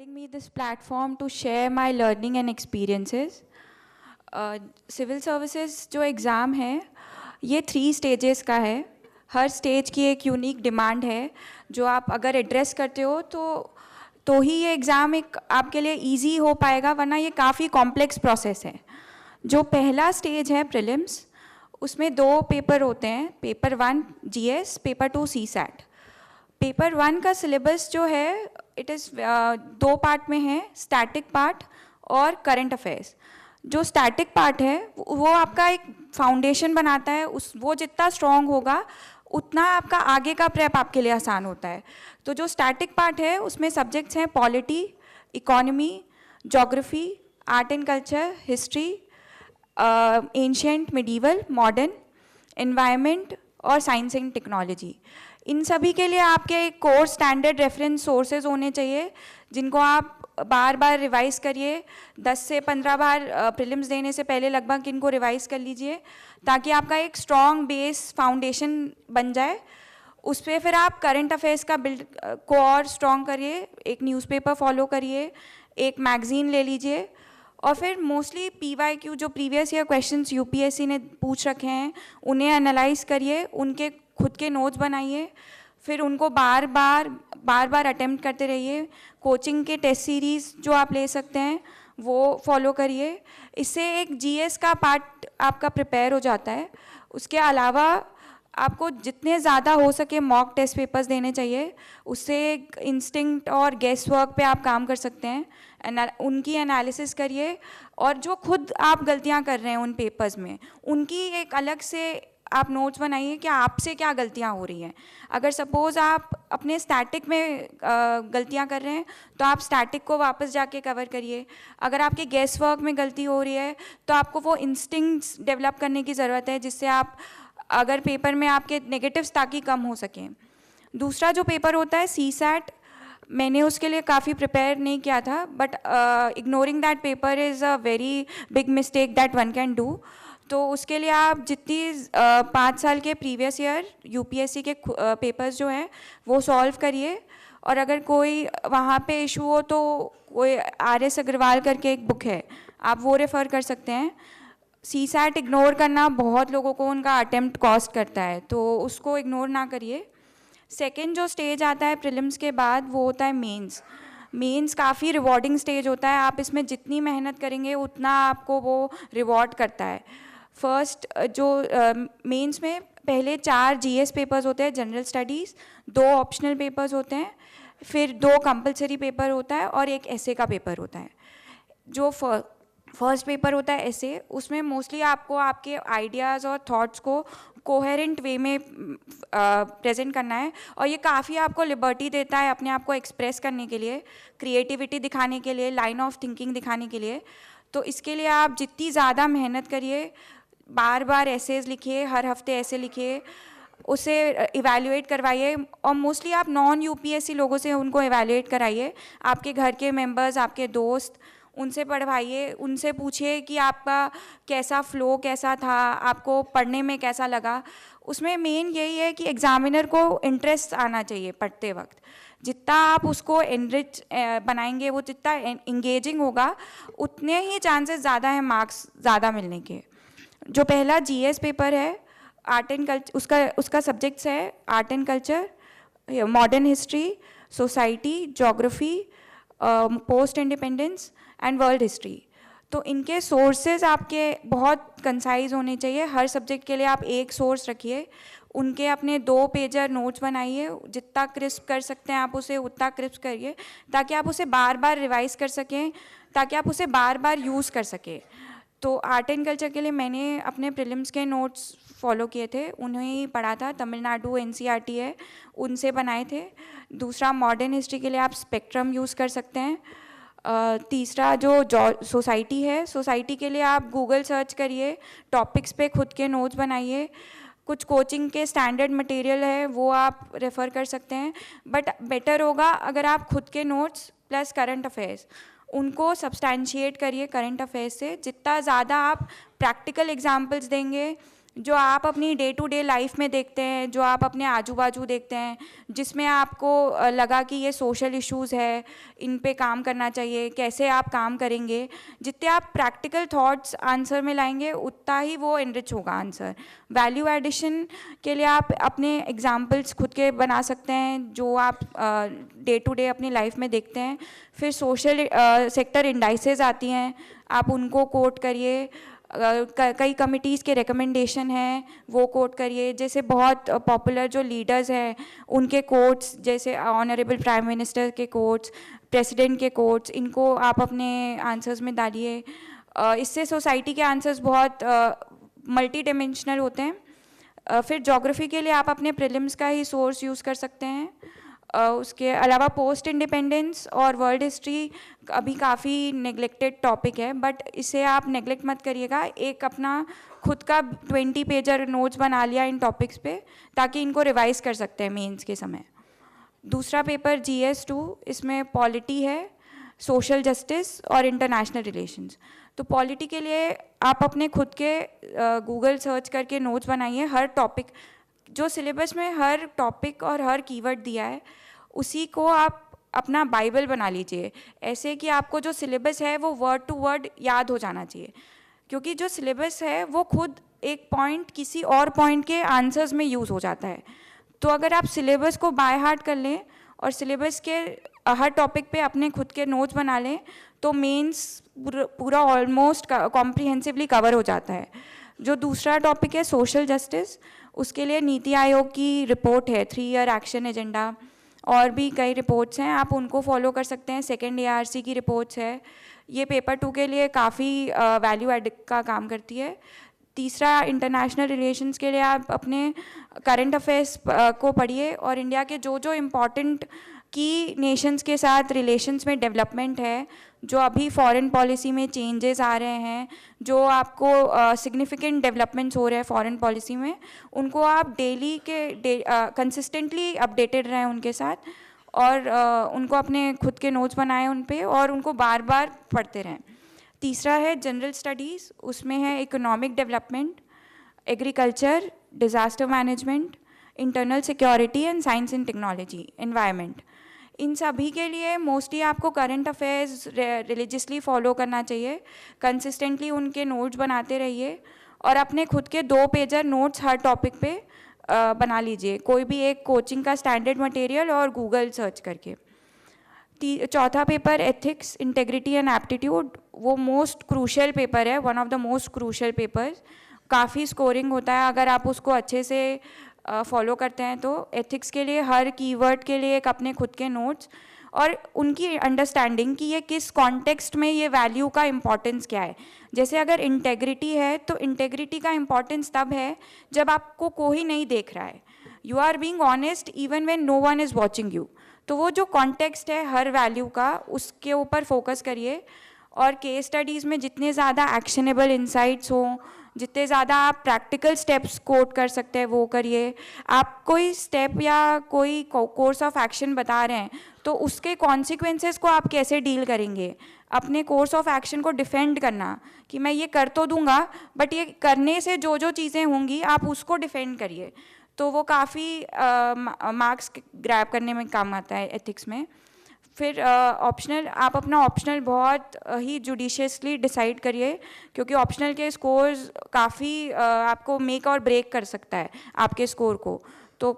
providing me this platform to share my learning and experiences. Civil services जो exam है ये 3 stages का है. हर स्टेज की एक यूनिक डिमांड है जो आप अगर एड्रेस करते हो तो ही ये एग्ज़ाम एक आपके लिए इजी हो पाएगा, वरना ये काफ़ी कॉम्प्लेक्स प्रोसेस है. जो पहला स्टेज है प्रीलिम्स, उसमें 2 पेपर होते हैं. Paper 1 GS, paper 2 CSAT. Paper 1 का सिलेबस जो है इट इज़ 2 पार्ट में है, स्टैटिक पार्ट और करंट अफेयर्स. जो स्टैटिक पार्ट है वो आपका एक फाउंडेशन बनाता है. वो जितना स्ट्रॉन्ग होगा उतना आपका आगे का प्रेप आपके लिए आसान होता है. तो जो स्टैटिक पार्ट है उसमें सब्जेक्ट्स हैं polity, economy, geography, art and culture, history, ancient, medieval, modern, environment और साइंस एंड टेक्नोलॉजी. इन सभी के लिए आपके कोर्स स्टैंडर्ड रेफरेंस सोर्सेज होने चाहिए जिनको आप बार बार रिवाइज करिए. 10 से 15 बार प्रीलिम्स देने से पहले लगभग इनको रिवाइज कर लीजिए ताकि आपका एक स्ट्रॉन्ग बेस फाउंडेशन बन जाए. उस पर फिर आप करंट अफेयर्स का बिल्ड को और स्ट्रॉन्ग करिए. एक न्यूज़पेपर फॉलो करिए, एक मैगज़ीन ले लीजिए और फिर मोस्टली PYQ जो प्रीवियस ईयर क्वेश्चंस यूपीएससी ने पूछ रखे हैं उन्हें एनालाइज करिए, उनके खुद के नोट्स बनाइए, फिर उनको बार बार अटेम्प्ट करते रहिए. कोचिंग के टेस्ट सीरीज़ जो आप ले सकते हैं वो फॉलो करिए. इससे एक जीएस का पार्ट आपका प्रिपेयर हो जाता है. उसके अलावा आपको जितने ज़्यादा हो सके मॉक टेस्ट पेपर्स देने चाहिए. उससे एक इंस्टिंक्ट और गेस वर्क पे आप काम कर सकते हैं. उनकी एनालिसिस करिए और जो खुद आप गलतियां कर रहे हैं उन पेपर्स में उनकी एक अलग से आप नोट्स बनाइए कि आपसे क्या गलतियां हो रही हैं. अगर सपोज़ आप अपने स्टैटिक में गलतियां कर रहे हैं तो आप स्टैटिक को वापस जाके कवर करिए. अगर आपके गेस वर्क में गलती हो रही है तो आपको वो इंस्टिंक्ट्स डेवलप करने की ज़रूरत है जिससे आप अगर पेपर में आपके नेगेटिव्स ताकि कम हो सकें. दूसरा जो पेपर होता है सीसैट, मैंने उसके लिए काफ़ी प्रिपेयर नहीं किया था, but ignoring that paper is a very big mistake that one can do. तो उसके लिए आप जितनी 5 साल के प्रीवियस ईयर यूपीएससी के पेपर्स जो हैं वो सॉल्व करिए. और अगर कोई वहाँ पे इशू हो तो कोई RS अग्रवाल करके एक बुक है, आप वो रेफ़र कर सकते हैं. सीसैट इग्नोर करना बहुत लोगों को उनका अटेम्प्ट कॉस्ट करता है, तो उसको इग्नोर ना करिए. सेकेंड जो स्टेज आता है प्रीलिम्स के बाद वो होता है मेंस. मेंस काफ़ी रिवॉर्डिंग स्टेज होता है. आप इसमें जितनी मेहनत करेंगे उतना आपको वो रिवॉर्ड करता है. फर्स्ट जो मेंस में पहले 4 जीएस पेपर्स होते हैं, जनरल स्टडीज़, 2 ऑप्शनल पेपर्स होते हैं, फिर 2 कंपलसरी पेपर होता है और एक एसे का पेपर होता है. जो फर्स्ट पेपर होता है एसे, उसमें मोस्टली आपको आपके आइडियाज़ और थॉट्स को कोहेरेंट वे में प्रेजेंट करना है और ये काफ़ी आपको लिबर्टी देता है अपने आप को एक्सप्रेस करने के लिए, क्रिएटिविटी दिखाने के लिए, लाइन ऑफ थिंकिंग दिखाने के लिए. तो इसके लिए आप जितनी ज़्यादा मेहनत करिए, बार बार एसेज लिखिए, हर हफ्ते ऐसे लिखिए, उसे इवैल्यूएट करवाइए और मोस्टली आप नॉन यूपीएससी लोगों से उनको इवैल्यूएट कराइए. आपके घर के मेंबर्स, आपके दोस्त, उनसे पढ़वाइए, उनसे पूछिए कि आपका कैसा फ्लो कैसा था, आपको पढ़ने में कैसा लगा. उसमें मेन यही है कि एग्ज़ामिनर को इंटरेस्ट आना चाहिए पढ़ते वक्त. जितना आप उसको एनरिच बनाएंगे, वो जितना इंगेजिंग होगा उतने ही चांसेस ज़्यादा हैं मार्क्स ज़्यादा मिलने के. जो पहला जीएस पेपर है आर्ट एंड कल्चर, उसका सब्जेक्ट्स है art and culture, modern history, society, geography, post independence and world history. तो इनके सोर्सेज आपके बहुत कंसाइज होने चाहिए. हर सब्जेक्ट के लिए आप एक सोर्स रखिए. उनके अपने 2 पेजर नोट्स बनाइए. जितना क्रिस्प कर सकते हैं आप उसे उतना क्रिस्प करिए ताकि आप उसे बार बार रिवाइज कर सकें, ताकि आप उसे बार बार यूज़ कर सकें. तो आर्ट एंड कल्चर के लिए मैंने अपने प्रीलिम्स के नोट्स फॉलो किए थे, उन्हें ही पढ़ा था. तमिलनाडु NCERT है, उनसे बनाए थे. दूसरा मॉडर्न हिस्ट्री के लिए आप स्पेक्ट्रम यूज़ कर सकते हैं. तीसरा जो सोसाइटी है, सोसाइटी के लिए आप गूगल सर्च करिए, टॉपिक्स पे खुद के नोट्स बनाइए. कुछ कोचिंग के स्टैंडर्ड मटेरियल है वो आप रेफ़र कर सकते हैं, बट बेटर होगा अगर आप खुद के नोट्स प्लस करंट अफेयर्स उनको सब्सटैंशिएट करिए करंट अफेयर्स से. जितना ज़्यादा आप प्रैक्टिकल एग्जाम्पल्स देंगे, जो आप अपनी डे टू डे लाइफ में देखते हैं, जो आप अपने आजू बाजू देखते हैं, जिसमें आपको लगा कि ये सोशल इश्यूज़ है, इन पे काम करना चाहिए, कैसे आप काम करेंगे। जितने आप प्रैक्टिकल थॉट्स आंसर में लाएंगे उतना ही वो एनरिच होगा आंसर। वैल्यू एडिशन के लिए आप अपने एग्जाम्पल्स खुद के बना सकते हैं जो आप डे टू डे अपनी लाइफ में देखते हैं। फिर सोशल सेक्टर इंडाइसेस आती हैं, आप उनको कोट करिए। कई कमिटीज़ के रिकमेंडेशन हैं, वो कोट करिए। जैसे बहुत पॉपुलर जो लीडर्स हैं उनके कोट्स, जैसे ऑनरेबल प्राइम मिनिस्टर के कोट्स, प्रेसिडेंट के कोट्स, इनको आप अपने आंसर्स में डालिए। इससे सोसाइटी के आंसर्स बहुत मल्टी डिमेंशनल होते हैं। फिर ज्योग्राफी के लिए आप अपने प्रीलिम्स का ही सोर्स यूज़ कर सकते हैं। उसके अलावा पोस्ट इंडिपेंडेंस और वर्ल्ड हिस्ट्री अभी काफ़ी नेग्लेक्टेड टॉपिक है, बट इसे आप नेग्लेक्ट मत करिएगा। एक अपना खुद का 20 पेजर नोट्स बना लिया इन टॉपिक्स पे, ताकि इनको रिवाइज कर सकते हैं मेंस के समय। दूसरा पेपर GS2, इसमें पॉलिटी है, सोशल जस्टिस और इंटरनेशनल रिलेशंस। तो पॉलिटी के लिए आप अपने खुद के गूगल सर्च करके नोट्स बनाइए। हर टॉपिक जो सिलेबस में हर टॉपिक और हर कीवर्ड दिया है उसी को आप अपना बाइबल बना लीजिए, ऐसे कि आपको जो सिलेबस है वो वर्ड टू वर्ड याद हो जाना चाहिए। क्योंकि जो सिलेबस है वो खुद एक पॉइंट किसी और पॉइंट के आंसर्स में यूज़ हो जाता है। तो अगर आप सिलेबस को बाय हार्ट कर लें और सिलेबस के हर टॉपिक पे अपने खुद के नोट्स बना लें तो मेंस पूरा ऑलमोस्ट कॉम्प्रिहेंसिवली कवर हो जाता है। जो दूसरा टॉपिक है सोशल जस्टिस, उसके लिए नीति आयोग की रिपोर्ट है 3 ईयर एक्शन एजेंडा, और भी कई रिपोर्ट्स हैं, आप उनको फॉलो कर सकते हैं। सेकेंड ARC की रिपोर्ट्स है, ये पेपर 2 के लिए काफ़ी वैल्यू एड का काम करती है। तीसरा इंटरनेशनल रिलेशंस के लिए आप अपने करंट अफेयर्स को पढ़िए और इंडिया के जो जो इम्पॉर्टेंट की नेशंस के साथ रिलेशंस में डेवलपमेंट है, जो अभी फॉरेन पॉलिसी में चेंजेस आ रहे हैं, जो आपको सिग्निफिकेंट डेवलपमेंट्स हो रहे हैं फॉरेन पॉलिसी में, उनको आप डेली के कंसिस्टेंटली अपडेटेड रहें उनके साथ, और उनको अपने खुद के नोट्स बनाएं उन पे और उनको बार बार पढ़ते रहें। तीसरा है जनरल स्टडीज़, उसमें है economic development, agriculture, disaster management, internal security and science and technology, environment. इन सभी के लिए मोस्टली आपको करंट अफेयर्स रिलीजियसली फॉलो करना चाहिए, कंसिस्टेंटली उनके नोट्स बनाते रहिए और अपने खुद के 2 पेजर नोट्स हर टॉपिक पे बना लीजिए, कोई भी एक कोचिंग का स्टैंडर्ड मटेरियल और गूगल सर्च करके। चौथा paper ethics, integrity and aptitude, वो मोस्ट क्रूशियल पेपर है, one of the most crucial papers. काफ़ी स्कोरिंग होता है अगर आप उसको अच्छे से फॉलो करते हैं तो। एथिक्स के लिए हर कीवर्ड के लिए एक अपने खुद के नोट्स और उनकी अंडरस्टैंडिंग कि ये किस कॉन्टेक्स्ट में ये वैल्यू का इम्पॉर्टेंस क्या है। जैसे अगर इंटेग्रिटी है तो इंटेग्रिटी का इम्पॉर्टेंस तब है जब आपको कोई नहीं देख रहा है, you are being honest even when no one is watching you. तो वो जो कॉन्टेक्स्ट है हर वैल्यू का, उसके ऊपर फोकस करिए। और केस स्टडीज़ में जितने ज़्यादा एक्शनेबल इंसाइट्स हों, जितने ज़्यादा आप प्रैक्टिकल स्टेप्स कोट कर सकते हैं वो करिए। आप कोई स्टेप या कोई कोर्स ऑफ एक्शन बता रहे हैं तो उसके कॉन्सिक्वेंसेस को आप कैसे डील करेंगे, अपने कोर्स ऑफ एक्शन को डिफेंड करना कि मैं ये कर तो दूंगा बट ये करने से जो जो चीज़ें होंगी आप उसको डिफेंड करिए। तो वो काफ़ी मार्क्स ग्रैब करने में काम आता है एथिक्स में। फिर ऑप्शनल, आप अपना ऑप्शनल बहुत ही जुडिशियसली डिसाइड करिए क्योंकि ऑप्शनल के स्कोर्स काफ़ी आपको मेक और ब्रेक कर सकता है आपके स्कोर को। तो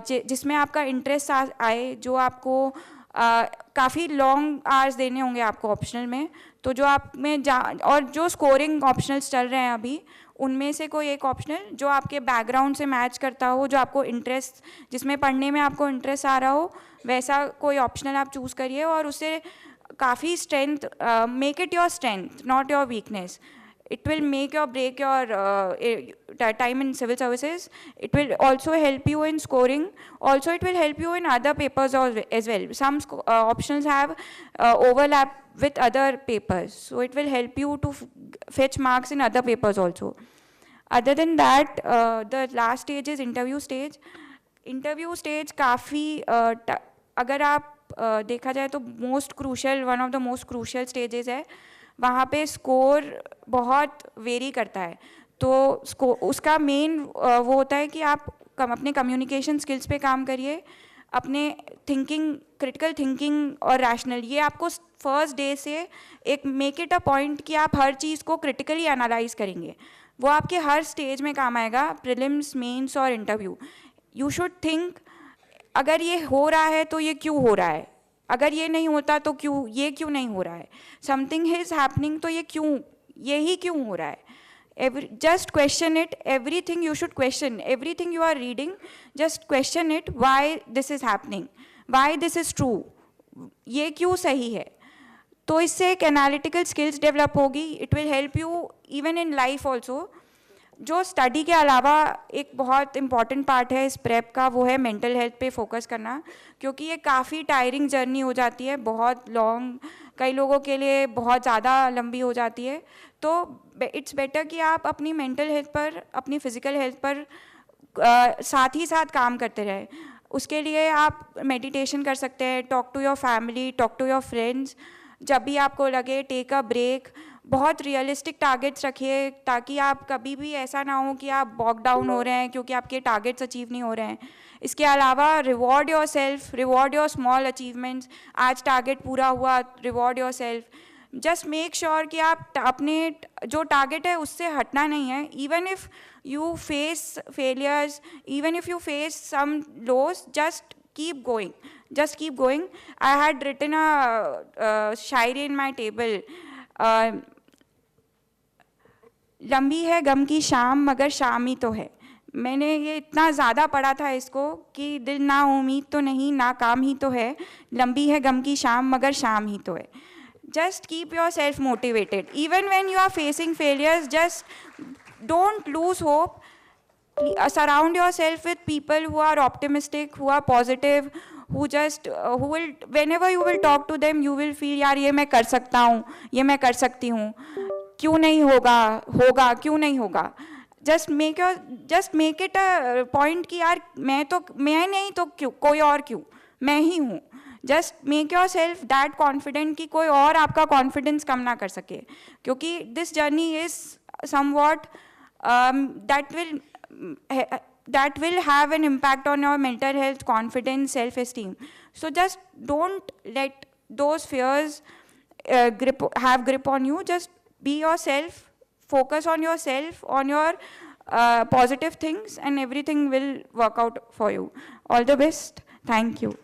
जिसमें आपका इंटरेस्ट आए, जो आपको काफ़ी लॉन्ग आवर्स देने होंगे आपको ऑप्शनल में, तो जो आप में और जो स्कोरिंग ऑप्शनल्स चल रहे हैं अभी, उनमें से कोई एक ऑप्शनल जो आपके बैकग्राउंड से मैच करता हो, जो आपको इंटरेस्ट, जिसमें पढ़ने में आपको इंटरेस्ट आ रहा हो, वैसा कोई ऑप्शनल आप चूज़ करिए और उसे काफ़ी strength, make it your strength not your weakness. It will make or break your time in civil services. It will also help you in scoring. Also, it will help you in other papers as well. Some options have overlap with other papers. So, it will help you to fetch marks in other papers also. Other than that, the last stage is interview stage. Interview stage काफ़ी अगर आप देखा जाए तो most crucial, one of the most crucial stages है। वहाँ पे score बहुत वेरी करता है। तो उसका मेन वो होता है कि आप अपने कम्युनिकेशन स्किल्स पे काम करिए, अपने थिंकिंग, क्रिटिकल थिंकिंग और रैशनल, ये आपको फर्स्ट डे से एक मेक इट अ पॉइंट कि आप हर चीज़ को क्रिटिकली एनालाइज करेंगे। वो आपके हर स्टेज में काम आएगा, प्रीलिम्स, मेंस और इंटरव्यू। यू शुड थिंक, अगर ये हो रहा है तो ये क्यों हो रहा है, अगर ये नहीं होता तो क्यों, ये क्यों नहीं हो रहा है, समथिंग इज हैपनिंग तो ये क्यों, यही क्यों हो रहा है। Just question it, everything you should question, everything you are reading, just question it, why this is happening, why this is true, ये क्यों सही है। तो इससे एक एनालिटिकल स्किल्स डेवलप होगी, it will help you even in life also. जो study के अलावा एक बहुत इंपॉर्टेंट पार्ट है इस प्रेप का, वो है मेंटल हेल्थ पे फोकस करना, क्योंकि ये काफ़ी टायरिंग जर्नी हो जाती है, बहुत लॉन्ग, कई लोगों के लिए बहुत ज़्यादा लंबी हो जाती है। तो इट्स बेटर कि आप अपनी मेंटल हेल्थ पर, अपनी फिज़िकल हेल्थ पर साथ ही साथ काम करते रहें। उसके लिए आप मेडिटेशन कर सकते हैं, talk to your family, talk to your friends, जब भी आपको लगे टेक अ ब्रेक। बहुत रियलिस्टिक टारगेट्स रखिए, ताकि आप कभी भी ऐसा ना हो कि आप बॉक डाउन हो रहे हैं क्योंकि आपके टारगेट्स अचीव नहीं हो रहे हैं। इसके अलावा reward your self, reward your small achievements. आज टारगेट पूरा हुआ, reward your self. Just make sure कि आप अपने जो टारगेट है उससे हटना नहीं है। Even if you face failures, even if you face some lows, just keep going, just keep going. I had written a Shayari in my table, लंबी है गम की शाम मगर शाम ही तो है। मैंने ये इतना ज़्यादा पढ़ा था इसको कि दिल ना उम्मीद तो नहीं, ना काम ही तो है, लंबी है गम की शाम मगर शाम ही तो है। Just keep yourself motivated. Even when you are facing failures, just don't lose hope. Surround yourself with people who are optimistic, who are positive, who will, whenever you will talk to them, you will feel, यार ये मैं कर सकता हूँ, ये मैं कर सकती हूँ, क्यों नहीं होगा, होगा, क्यों नहीं होगा। just make it a point कि यार मैं नहीं तो क्यों, कोई और क्यों, मैं ही हूँ। Just make your self that confident कि कोई और आपका कॉन्फिडेंस कम ना कर सके, क्योंकि this journey is somewhat that will have an impact on your mental health, confidence, self-esteem. So just don't let those fears have grip on you. Just be yourself, focus on yourself, on your positive things, and everything will work out for you. All the best. Thank you.